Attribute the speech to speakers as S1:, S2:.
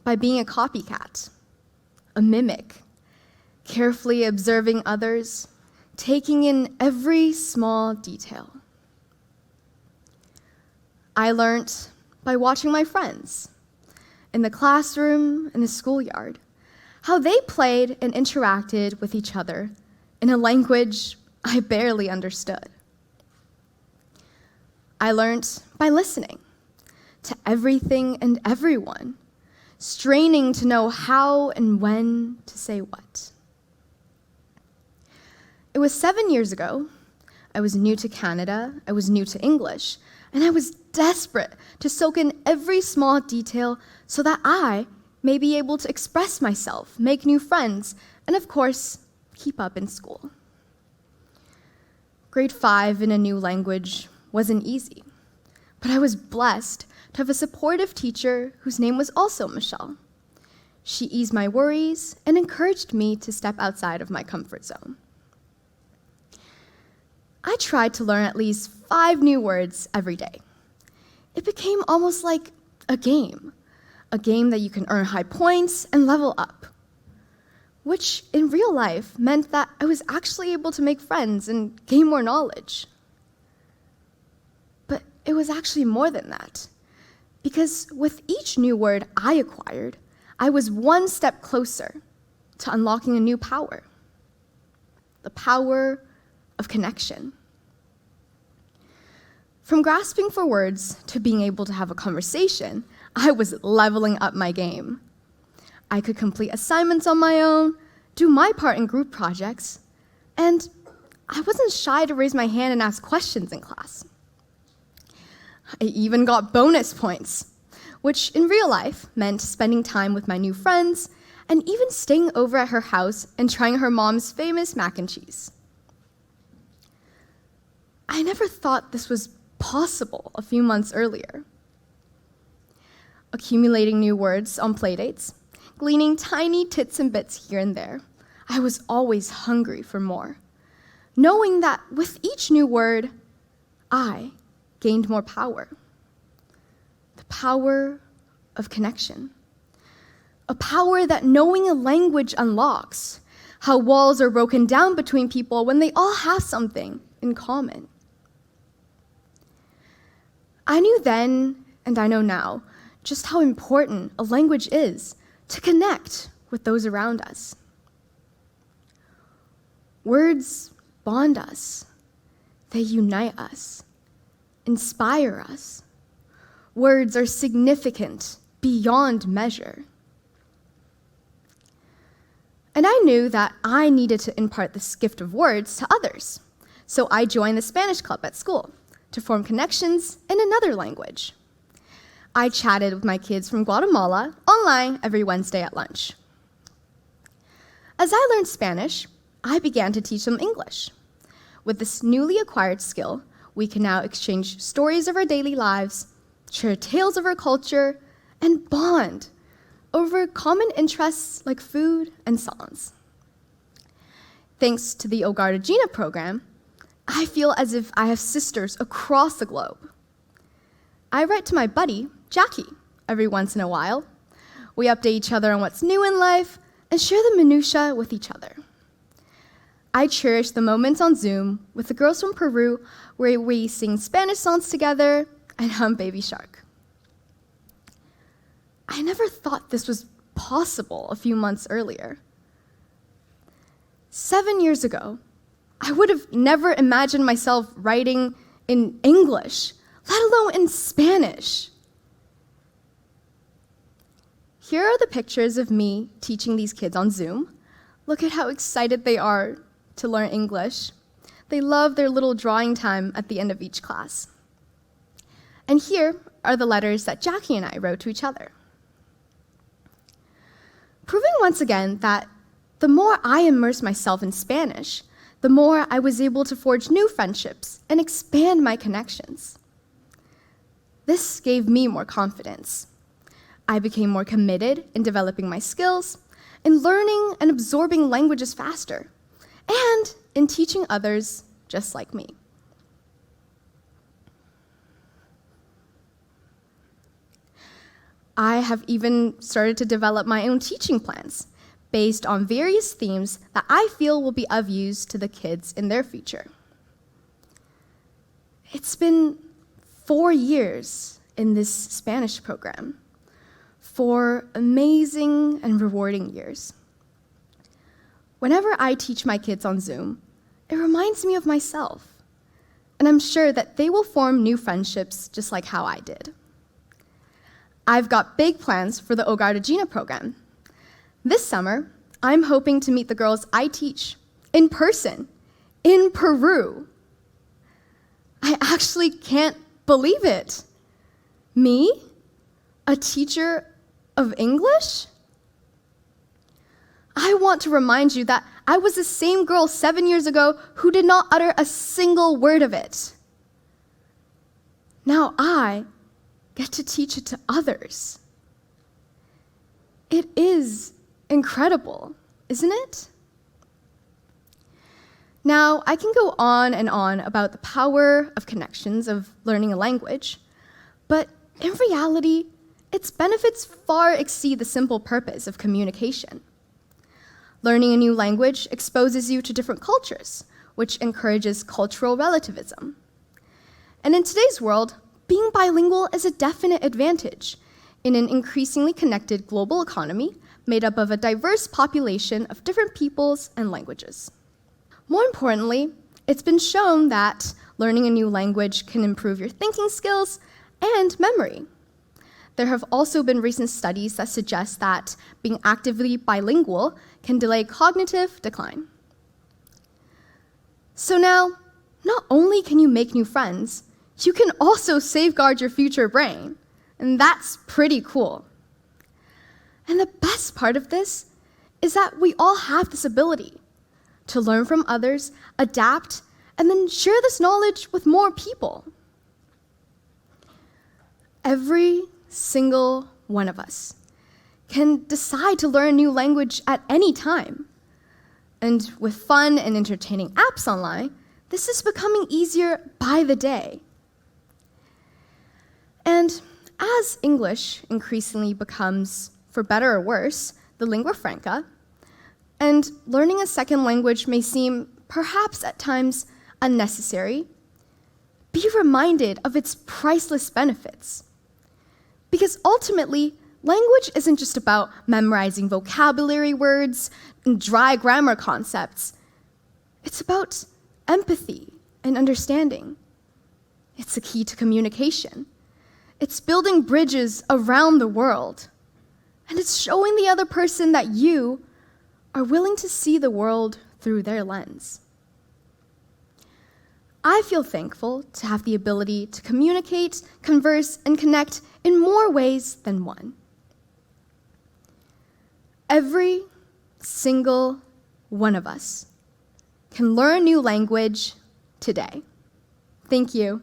S1: by being a copycat, a mimic, carefully observing others, taking in every small detail. I learned by watching my friends in the classroom, in the schoolyard, how they played and interacted with each other in a language I barely understood. I learned by listening to everything and everyone, straining to know how and when to say what. It was 7 years ago. I was new to Canada, I was new to English, and I was desperate to soak in every small detail so that I may be able to express myself, make new friends, and of course, keep up in school. Grade 5 in a new language wasn't easy, but I was blessed to have a supportive teacher whose name was also Michelle. She eased my worries and encouraged me to step outside of my comfort zone. I tried to learn at least 5 new words every day. It became almost like a game that you can earn high points and level up, which in real life meant that I was actually able to make friends and gain more knowledge. But it was actually more than that, because with each new word I acquired, I was one step closer to unlocking a new power, the power of connection. From grasping for words to being able to have a conversation, I was leveling up my game. I could complete assignments on my own, do my part in group projects, and I wasn't shy to raise my hand and ask questions in class. I even got bonus points, which in real life meant spending time with my new friends and even staying over at her house and trying her mom's famous mac and cheese. I never thought this was possible a few months earlier. Accumulating new words on playdates, gleaning tiny tits and bits here and there, I was always hungry for more, knowing that with each new word, I gained more power. The power of connection. A power that knowing a language unlocks, how walls are broken down between people when they all have something in common. I knew then, and I know now, just how important a language is to connect with those around us. Words bond us. They unite us, inspire us. Words are significant beyond measure. And I knew that I needed to impart this gift of words to others. So I joined the Spanish club at school to form connections in another language. I chatted with my kids from Guatemala online every Wednesday at lunch. As I learned Spanish, I began to teach them English. With this newly acquired skill, we can now exchange stories of our daily lives, share tales of our culture, and bond over common interests like food and songs. Thanks to the Hogar de Gina program, I feel as if I have sisters across the globe. I write to my buddy, Jackie, every once in a while. We update each other on what's new in life and share the minutiae with each other. I cherish the moments on Zoom with the girls from Peru where we sing Spanish songs together and hum Baby Shark. I never thought this was possible a few months earlier. 7 years ago, I would have never imagined myself writing in English, let alone in Spanish. Here are the pictures of me teaching these kids on Zoom. Look at how excited they are to learn English. They love their little drawing time at the end of each class. And here are the letters that Jackie and I wrote to each other. Proving once again that the more I immersed myself in Spanish, the more I was able to forge new friendships and expand my connections. This gave me more confidence. I became more committed in developing my skills, in learning and absorbing languages faster, and in teaching others just like me. I have even started to develop my own teaching plans based on various themes that I feel will be of use to the kids in their future. It's been 4 years in this Spanish program, 4 amazing and rewarding years. Whenever I teach my kids on Zoom, it reminds me of myself, and I'm sure that they will form new friendships just like how I did. I've got big plans for the Hogar de Gina program. This summer, I'm hoping to meet the girls I teach in person, in Peru. I actually can't believe it. Me, a teacher of English? I want to remind you that I was the same girl 7 years ago who did not utter a single word of it. Now I get to teach it to others. It is incredible, isn't it? Now, I can go on and on about the power of connections of learning a language, but in reality, its benefits far exceed the simple purpose of communication. Learning a new language exposes you to different cultures, which encourages cultural relativism. And in today's world, being bilingual is a definite advantage in an increasingly connected global economy made up of a diverse population of different peoples and languages. More importantly, it's been shown that learning a new language can improve your thinking skills and memory. There have also been recent studies that suggest that being actively bilingual can delay cognitive decline. So now, not only can you make new friends, you can also safeguard your future brain, and that's pretty cool. And the best part of this is that we all have this ability to learn from others, adapt, and then share this knowledge with more people. Every single one of us can decide to learn a new language at any time. And with fun and entertaining apps online, this is becoming easier by the day. And as English increasingly becomes, for better or worse, the lingua franca, and learning a second language may seem, perhaps at times, unnecessary, be reminded of its priceless benefits. Because ultimately, language isn't just about memorizing vocabulary words and dry grammar concepts. It's about empathy and understanding. It's the key to communication. It's building bridges around the world. And it's showing the other person that you are willing to see the world through their lens. I feel thankful to have the ability to communicate, converse, and connect in more ways than one. Every single one of us can learn a new language today. Thank you.